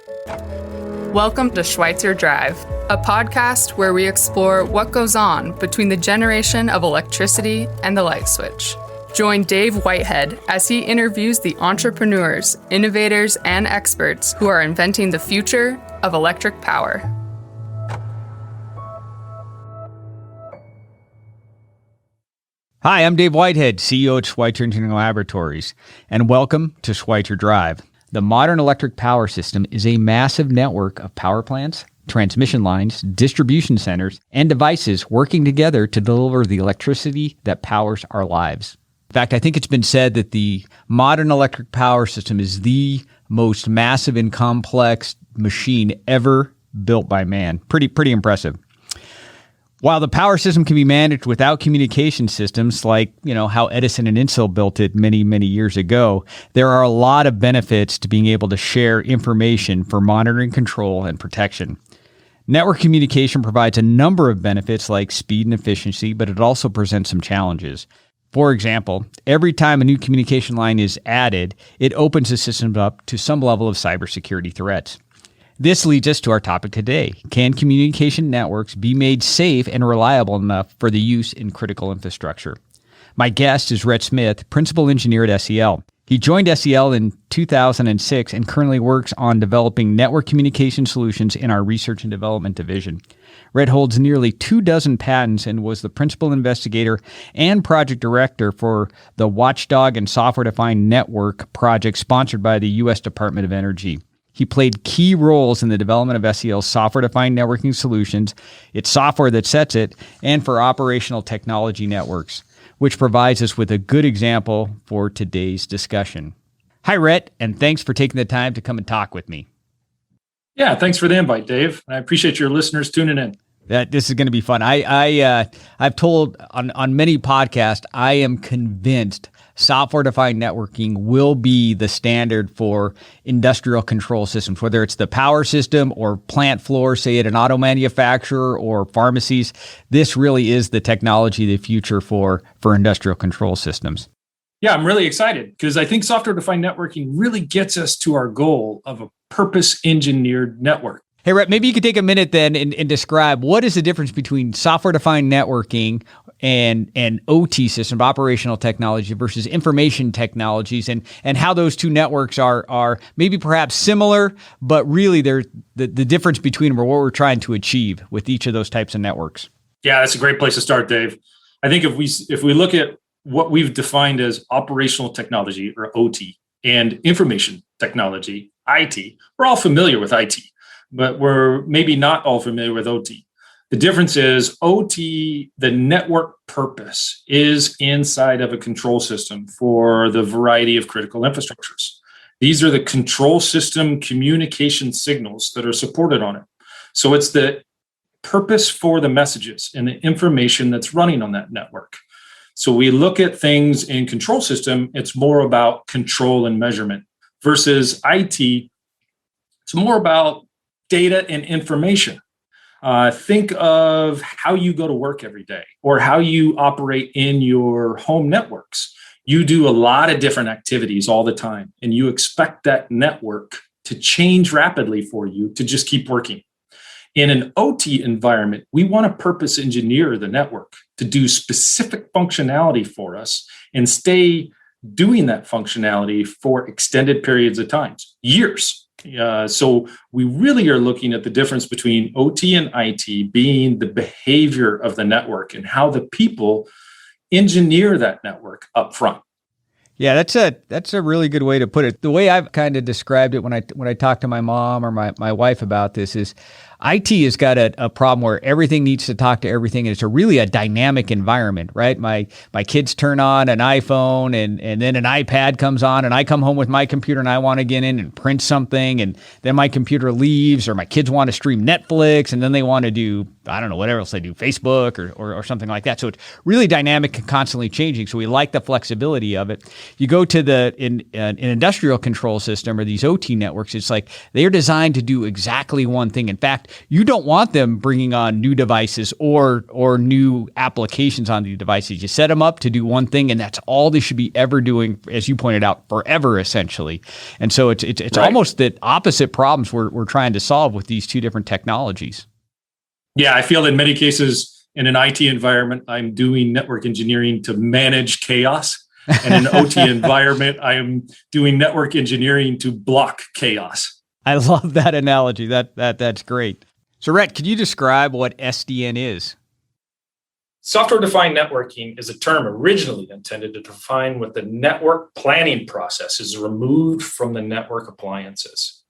Welcome to Schweitzer Drive, a podcast where we explore what goes on between the generation of electricity and the light switch. Join Dave Whitehead as he interviews the entrepreneurs, innovators, and experts who are inventing the future of electric power. Hi, I'm Dave Whitehead, CEO at Schweitzer Engineering Laboratories, and welcome to Schweitzer Drive. The modern electric power system is a massive network of power plants, transmission lines, distribution centers, and devices working together to deliver the electricity that powers our lives. In fact, I think it's been said that the modern electric power system is the most massive and complex machine ever built by man. Pretty impressive. While the power system can be managed without communication systems like, how Edison and Intel built it many, many years ago, there are a lot of benefits to being able to share information for monitoring, control, and protection. Network communication provides a number of benefits like speed and efficiency, but it also presents some challenges. For example, every time a new communication line is added, it opens the system up to some level of cybersecurity threats. This leads us to our topic today. Can communication networks be made safe and reliable enough for the use in critical infrastructure? My guest is Rhett Smith, Principal Engineer at SEL. He joined SEL in 2006 and currently works on developing network communication solutions in our Research and Development division. Rhett holds nearly 24 patents and was the principal investigator and project director for the Watchdog and Software-Defined Network project sponsored by the U.S. Department of Energy. He played key roles in the development of SEL's software-defined networking solutions, its software that sets it, and for operational technology networks, which provides us with a good example for today's discussion. Hi, Rhett, and thanks for taking the time to come and talk with me. Yeah, thanks for the invite, Dave. I appreciate your listeners tuning in. This is going to be fun. I've told on many podcasts, I am convinced software-defined networking will be the standard for industrial control systems, whether it's the power system or plant floor, say at an auto manufacturer or pharmacies. This really is the technology of the future for industrial control systems. Yeah, I'm really excited because I think software-defined networking really gets us to our goal of a purpose-engineered network. Hey, Rhett, maybe you could take a minute then and describe what is the difference between software-defined networking and OT system, operational technology, versus information technologies, and how those two networks are maybe perhaps similar, but really they're the difference between them or what we're trying to achieve with each of those types of networks. Yeah, that's a great place to start, Dave. I think if we look at what we've defined as operational technology, or OT, and information technology, IT, we're all familiar with IT. But we're maybe not all familiar with OT. The difference is OT, the network purpose, is inside of a control system for the variety of critical infrastructures. These are the control system communication signals that are supported on it. So it's the purpose for the messages and the information that's running on that network. So we look at things in control system, it's more about control and measurement, versus IT, it's more about data and information. Think of how you go to work every day or how you operate in your home networks. You do a lot of different activities all the time, and you expect that network to change rapidly for you to just keep working. In an OT environment, we want to purpose engineer the network to do specific functionality for us and stay doing that functionality for extended periods of time, years. So we really are looking at the difference between OT and IT being the behavior of the network and how the people engineer that network up front. Yeah, that's a really good way to put it. The way I've kind of described it when I talk to my mom or my wife about this is IT has got a problem where everything needs to talk to everything, and it's really a dynamic environment, right? My kids turn on an iPhone and then an iPad comes on, and I come home with my computer and I want to get in and print something, and then my computer leaves, or my kids want to stream Netflix, and then they want to do, I don't know, whatever else they do, Facebook or something like that. So it's really dynamic and constantly changing. So we like the flexibility of it. You go to an industrial control system or these OT networks, it's like they're designed to do exactly one thing. In fact, you don't want them bringing on new devices or new applications on these devices. You set them up to do one thing, and that's all they should be ever doing, as you pointed out, forever, essentially. And so it's right. Almost the opposite problems we're trying to solve with these two different technologies. Yeah, I feel in many cases in an IT environment, I'm doing network engineering to manage chaos. And in an OT environment, I'm doing network engineering to block chaos. I love that analogy. That's great. So, Rhett, could you describe what SDN is? Software-defined networking is a term originally intended to define what the network planning process is removed from the network appliances.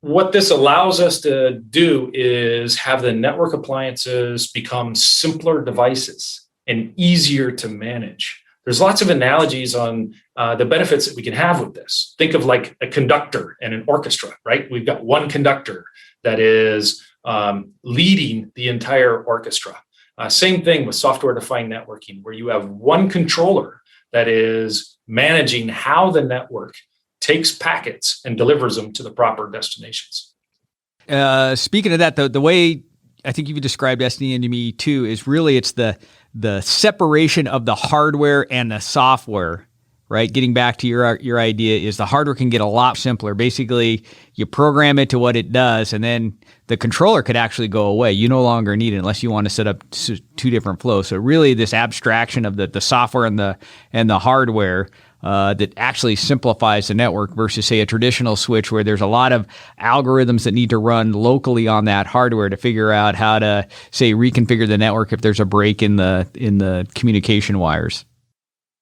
What this allows us to do is have the network appliances become simpler devices and easier to manage. There's lots of analogies on the benefits that we can have with this. Think of like a conductor and an orchestra, right? We've got one conductor that is leading the entire orchestra. Same thing with software-defined networking, where you have one controller that is managing how the network takes packets and delivers them to the proper destinations. Speaking of that, the way I think you've described SDN to me too is really it's the separation of the hardware and the software, right? Getting back to your idea is the hardware can get a lot simpler. Basically, you program it to what it does, and then the controller could actually go away. You no longer need it unless you want to set up two different flows. So really, this abstraction of the software and the hardware that actually simplifies the network versus, say, a traditional switch where there's a lot of algorithms that need to run locally on that hardware to figure out how to, say, reconfigure the network if there's a break in the communication wires.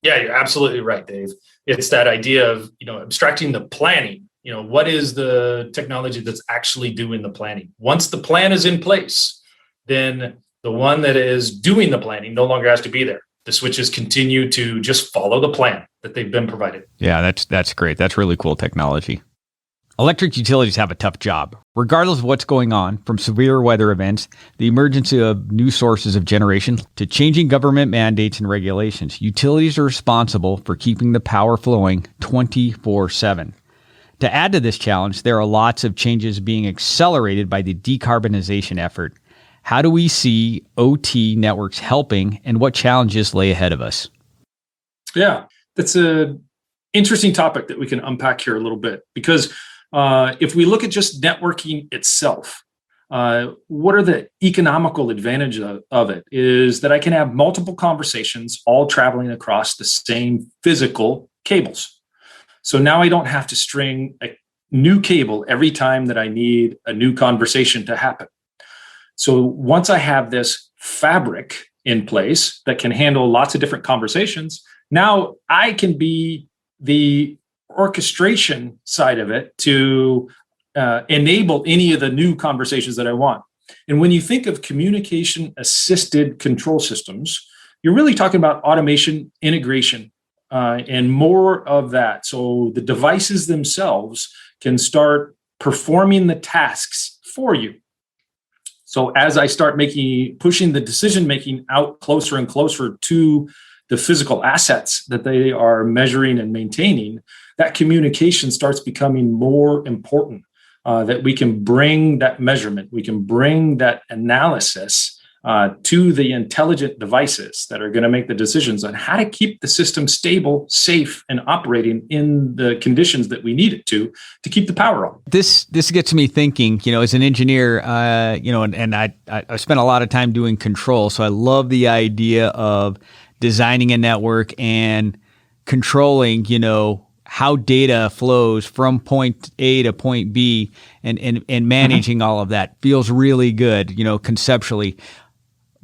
Yeah, you're absolutely right, Dave. It's that idea of, abstracting the planning. What is the technology that's actually doing the planning? Once the plan is in place, then the one that is doing the planning no longer has to be there. The switches continue to just follow the plan that they've been provided. Yeah, that's great. That's really cool technology. Electric utilities have a tough job. Regardless of what's going on, from severe weather events, the emergence of new sources of generation, to changing government mandates and regulations, utilities are responsible for keeping the power flowing 24/7. To add to this challenge, there are lots of changes being accelerated by the decarbonization effort. How do we see OT networks helping, and what challenges lay ahead of us? Yeah, that's an interesting topic that we can unpack here a little bit, because if we look at just networking itself, what are the economical advantages of it is that I can have multiple conversations all traveling across the same physical cables. So now I don't have to string a new cable every time that I need a new conversation to happen. So once I have this fabric in place that can handle lots of different conversations, now I can be the orchestration side of it to enable any of the new conversations that I want. And when you think of communication assisted control systems, you're really talking about automation, integration, and more of that. So the devices themselves can start performing the tasks for you. So as I start pushing the decision-making out closer and closer to the physical assets that they are measuring and maintaining, that communication starts becoming more important, that we can bring that measurement, we can bring that analysis to the intelligent devices that are going to make the decisions on how to keep the system stable, safe, and operating in the conditions that we need it to keep the power on. This gets me thinking, as an engineer, and I spent a lot of time doing control. So I love the idea of designing a network and controlling, how data flows from point A to point B and managing all of that feels really good, conceptually.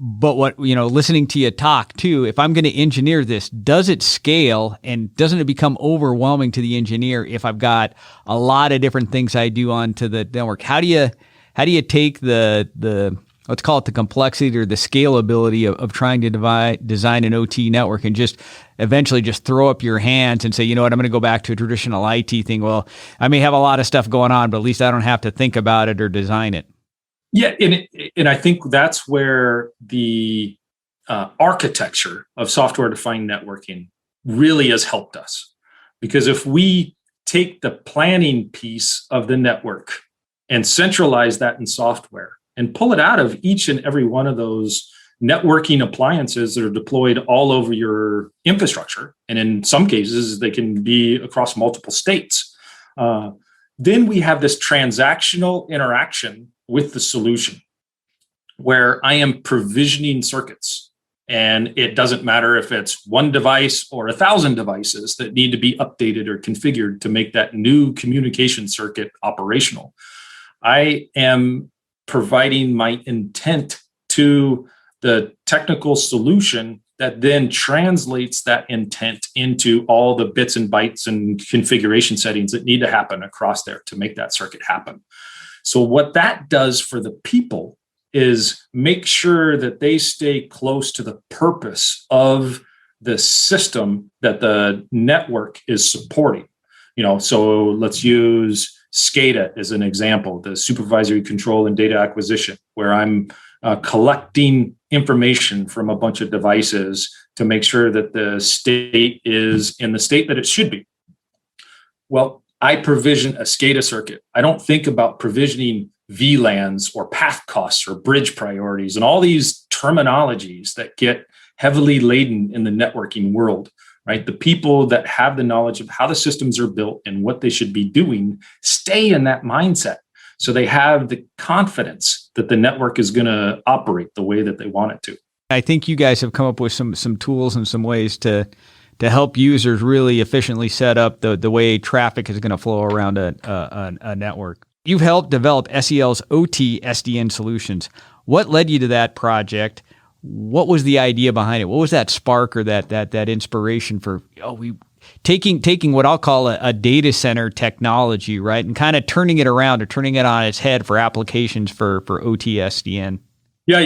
But listening to you talk too, if I'm going to engineer this, does it scale, and doesn't it become overwhelming to the engineer if I've got a lot of different things I do onto the network? How do you take the let's call it the complexity or the scalability of trying to design an OT network and just eventually just throw up your hands and say, I'm going to go back to a traditional IT thing. Well, I may have a lot of stuff going on, but at least I don't have to think about it or design it. Yeah, and I think that's where the architecture of software-defined networking really has helped us. Because if we take the planning piece of the network and centralize that in software and pull it out of each and every one of those networking appliances that are deployed all over your infrastructure. And in some cases, they can be across multiple states. Then we have this transactional interaction with the solution where I am provisioning circuits. And it doesn't matter if it's one device or 1,000 devices that need to be updated or configured to make that new communication circuit operational. I am providing my intent to the technical solution that then translates that intent into all the bits and bytes and configuration settings that need to happen across there to make that circuit happen. So what that does for the people is make sure that they stay close to the purpose of the system that the network is supporting. So let's use SCADA as an example, the supervisory control and data acquisition, where I'm collecting information from a bunch of devices to make sure that the state is in the state that it should be. Well, I provision a SCADA circuit. I don't think about provisioning VLANs or path costs or bridge priorities and all these terminologies that get heavily laden in the networking world, right? The people that have the knowledge of how the systems are built and what they should be doing stay in that mindset. So they have the confidence that the network is going to operate the way that they want it to. I think you guys have come up with some tools and some ways to help users really efficiently set up the way traffic is going to flow around a network. You've helped develop SEL's OT SDN solutions. What led you to that project? What was the idea behind it? What was that spark or that inspiration for taking what I'll call a data center technology, right, and kind of turning it around or turning it on its head for applications for OT SDN? Yeah,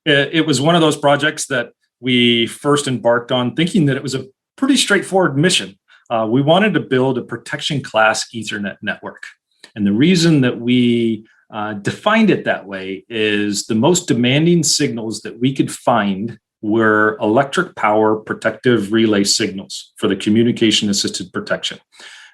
it was one of those projects that we first embarked on thinking that it was a pretty straightforward mission. We wanted to build a protection class Ethernet network. And the reason that we defined it that way is the most demanding signals that we could find were electric power protective relay signals for the communication assisted protection.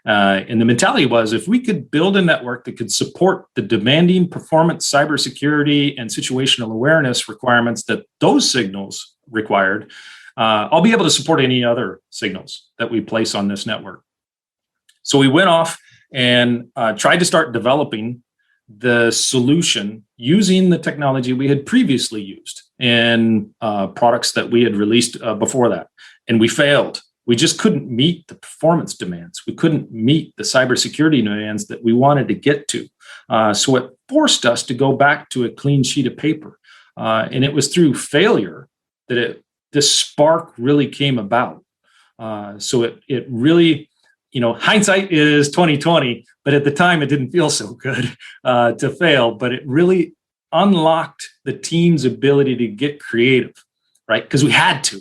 And the mentality was if we could build a network that could support the demanding performance, cybersecurity, and situational awareness requirements that those signals required, I'll be able to support any other signals that we place on this network. So we went off and tried to start developing the solution using the technology we had previously used in products that we had released before that. And we failed. We just couldn't meet the performance demands. We couldn't meet the cybersecurity demands that we wanted to get to. So it forced us to go back to a clean sheet of paper. And it was through failure that this spark really came about. So it really, hindsight is 2020, but at the time it didn't feel so good to fail, but it really unlocked the team's ability to get creative, right? Because we had to,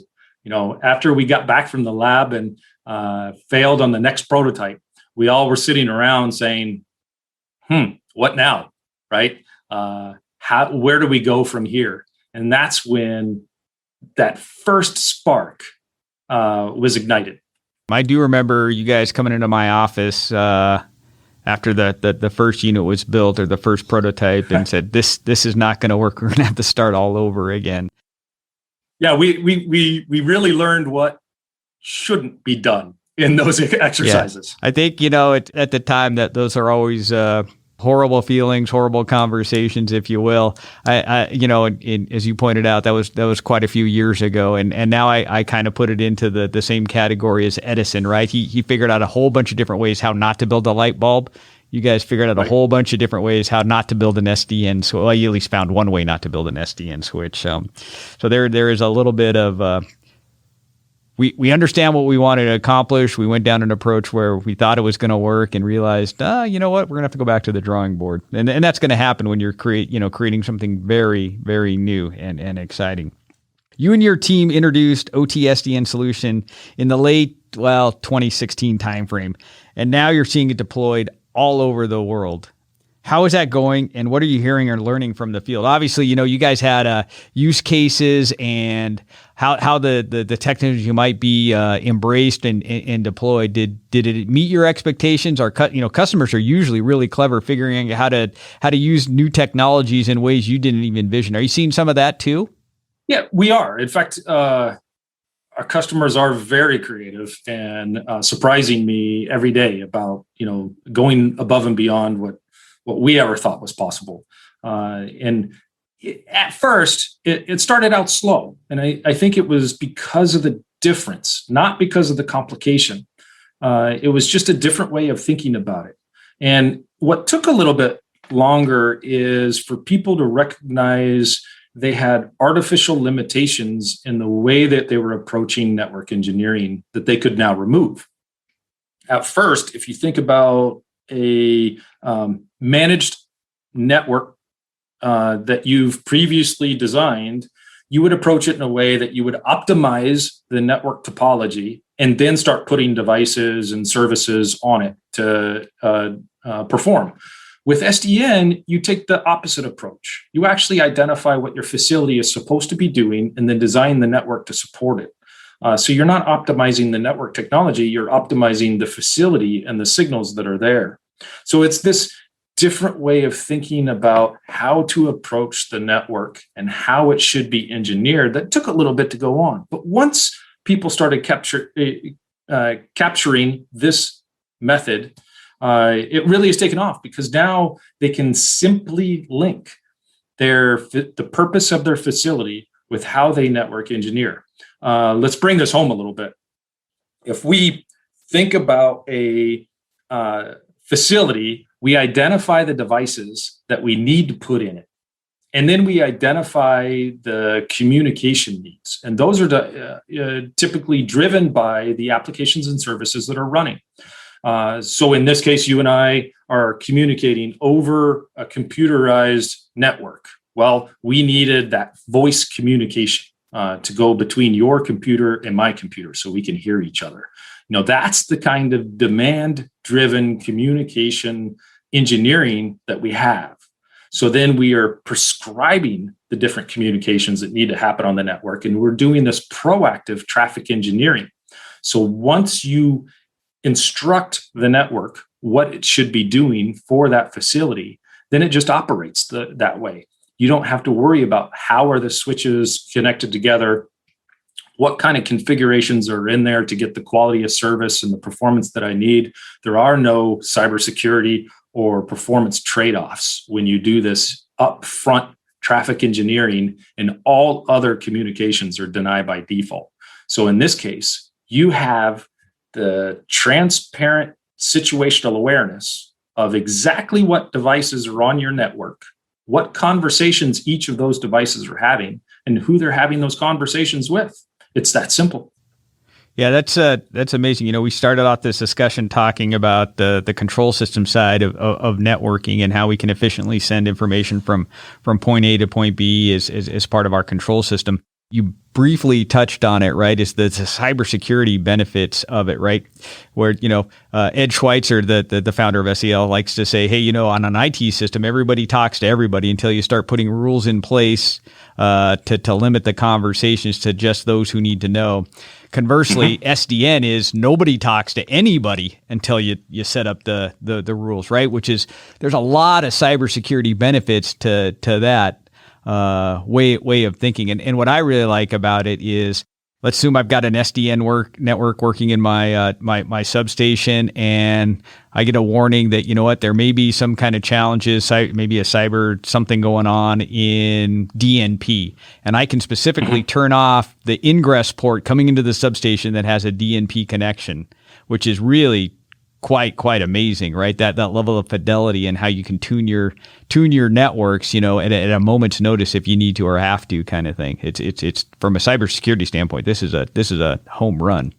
after we got back from the lab and failed on the next prototype, we all were sitting around saying, what now, right? Where do we go from here? And that's when that first spark was ignited. I do remember you guys coming into my office after the first unit was built or the first prototype and said, this is not going to work. We're going to have to start all over again. Yeah, we really learned what shouldn't be done in those exercises. Yeah. I think, at the time that those are always horrible feelings, horrible conversations, if you will. As you pointed out, that was quite a few years ago, and now I kind of put it into the same category as Edison, right? He figured out a whole bunch of different ways how not to build a light bulb. You guys figured out a whole bunch of different ways how not to build an SDN switch. Well, you at least found one way not to build an SDN switch. So there is a little bit of we understand what we wanted to accomplish. We went down an approach where we thought it was going to work and realized, you know what, we're going to have to go back to the drawing board. And that's going to happen when you're creating something very, very new and exciting. You and your team introduced OT-SDN solution in the late, 2016 timeframe, and now you're seeing it deployed all over the world. How is that going, and what are you hearing or learning from the field? Obviously, you guys had use cases and how the technology might be embraced and deployed. Did it meet your expectations? Our customers are usually really clever figuring out how to use new technologies in ways you didn't even envision. Are you seeing some of that too? Yeah, we are. In fact, our customers are very creative and surprising me every day about going above and beyond what we ever thought was possible. At first, it started out slow. And I think it was because of the difference, not because of the complication. It was just a different way of thinking about it. And what took a little bit longer is for people to recognize they had artificial limitations in the way that they were approaching network engineering that they could now remove. At first, if you think about a managed network that you've previously designed, you would approach it in a way that you would optimize the network topology and then start putting devices and services on it to perform. With SDN, you take the opposite approach. You actually identify what your facility is supposed to be doing and then design the network to support it. So you're not optimizing the network technology, you're optimizing the facility and the signals that are there. So it's this different way of thinking about how to approach the network and how it should be engineered that took a little bit to go on. But once people started capturing this method, it really has taken off because now they can simply link the purpose of their facility with how they network engineer. Let's bring this home a little bit. If we think about a facility, we identify the devices that we need to put in it. And then we identify the communication needs. And those are typically driven by the applications and services that are running. So in this case, you and I are communicating over a computerized network. Well, we needed that voice communication to go between your computer and my computer so we can hear each other. That's the kind of demand-driven communication engineering that we have. So then we are prescribing the different communications that need to happen on the network, and we're doing this proactive traffic engineering. So once you instruct the network what it should be doing for that facility, then it just operates that way. You don't have to worry about how are the switches connected together, what kind of configurations are in there to get the quality of service and the performance that I need. There are no cybersecurity or performance trade-offs when you do this upfront traffic engineering, and all other communications are denied by default. So in this case, you have the transparent situational awareness of exactly what devices are on your network, what conversations each of those devices are having, and who they're having those conversations with. It's that simple. Yeah, that's amazing. We started off this discussion talking about the control system side of networking and how we can efficiently send information from point A to point B as part of our control system. You briefly touched on it, right? Is the cybersecurity benefits of it, right? Where, Ed Schweitzer, the founder of SEL, likes to say, hey, on an IT system, everybody talks to everybody until you start putting rules in place to limit the conversations to just those who need to know. Conversely, SDN is nobody talks to anybody until you set up the rules, right? Which is, there's a lot of cybersecurity benefits to that way of thinking. And what I really like about it is, let's assume I've got an SDN network working in my substation, and I get a warning that, there may be some kind of challenges, maybe a cyber something going on in DNP. And I can specifically turn off the ingress port coming into the substation that has a DNP connection, which is really quite amazing, right? That level of fidelity and how you can tune your networks, at a moment's notice if you need to or have to, kind of thing. It's from a cybersecurity standpoint, this is a home run.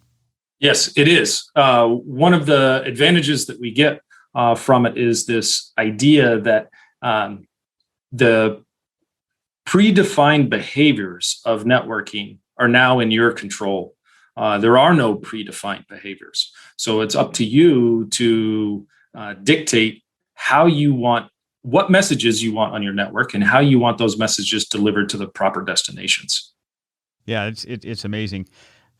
Yes, it is. One of the advantages that we get from it is this idea that the predefined behaviors of networking are now in your control. There are no predefined behaviors. So it's up to you to dictate how you want what messages you want on your network and how you want those messages delivered to the proper destinations. Yeah, it's amazing.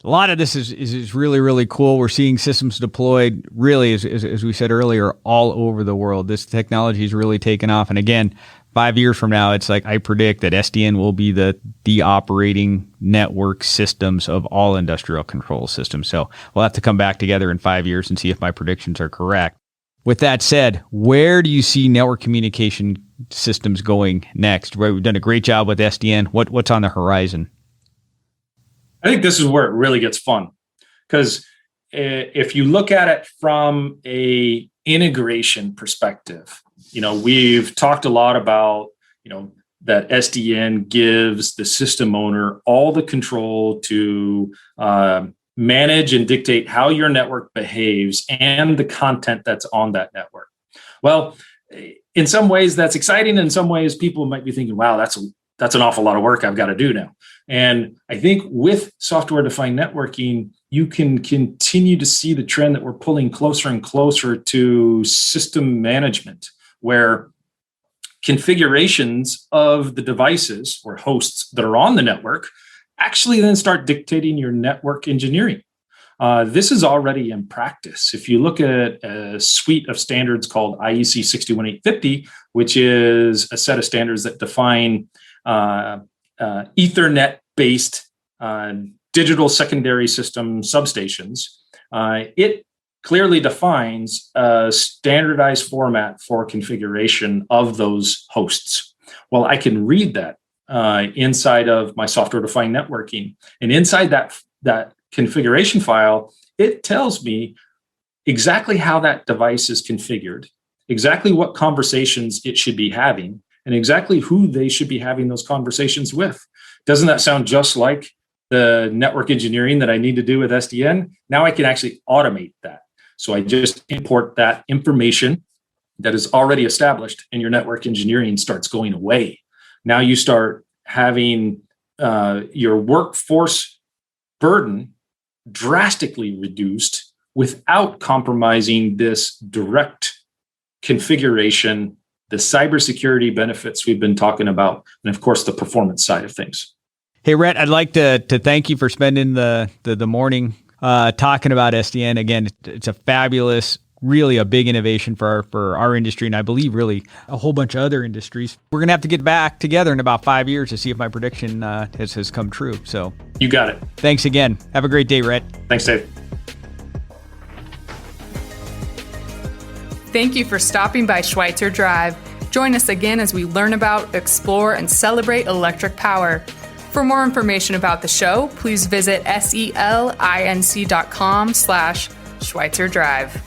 A lot of this is really, really cool. We're seeing systems deployed really, as we said earlier, all over the world. This technology is really taken off. And again, 5 years from now, it's like I predict that SDN will be the operating network systems of all industrial control systems. So we'll have to come back together in 5 years and see if my predictions are correct. With that said, where do you see network communication systems going next? We've done a great job with SDN. What's on the horizon? I think this is where it really gets fun, because if you look at it from a integration perspective, we've talked a lot about, that SDN gives the system owner all the control to manage and dictate how your network behaves and the content that's on that network. Well, in some ways that's exciting. In some ways, people might be thinking, wow, that's an awful lot of work I've got to do now. And I think with software-defined networking, you can continue to see the trend that we're pulling closer and closer to system management, where configurations of the devices or hosts that are on the network actually then start dictating your network engineering. This is already in practice. If you look at a suite of standards called IEC 61850, which is a set of standards that define Ethernet-based digital secondary system substations, it clearly defines a standardized format for configuration of those hosts. Well, I can read that inside of my software-defined networking, and inside that configuration file, it tells me exactly how that device is configured, exactly what conversations it should be having, and exactly who they should be having those conversations with. Doesn't that sound just like the network engineering that I need to do with SDN? Now I can actually automate that. So I just import that information that is already established, and your network engineering starts going away. Now you start having your workforce burden drastically reduced without compromising this direct configuration, the cybersecurity benefits we've been talking about, and of course the performance side of things. Hey, Rhett, I'd like to thank you for spending the morning talking about SDN. Again, it's a fabulous, really a big innovation for our industry, and I believe really a whole bunch of other industries. We're going to have to get back together in about 5 years to see if my prediction has come true. So you got it. Thanks again. Have a great day, Rhett. Thanks, Dave. Thank you for stopping by Schweitzer Drive. Join us again as we learn about, explore, and celebrate electric power. For more information about the show, please visit selinc.com/Schweitzer Drive.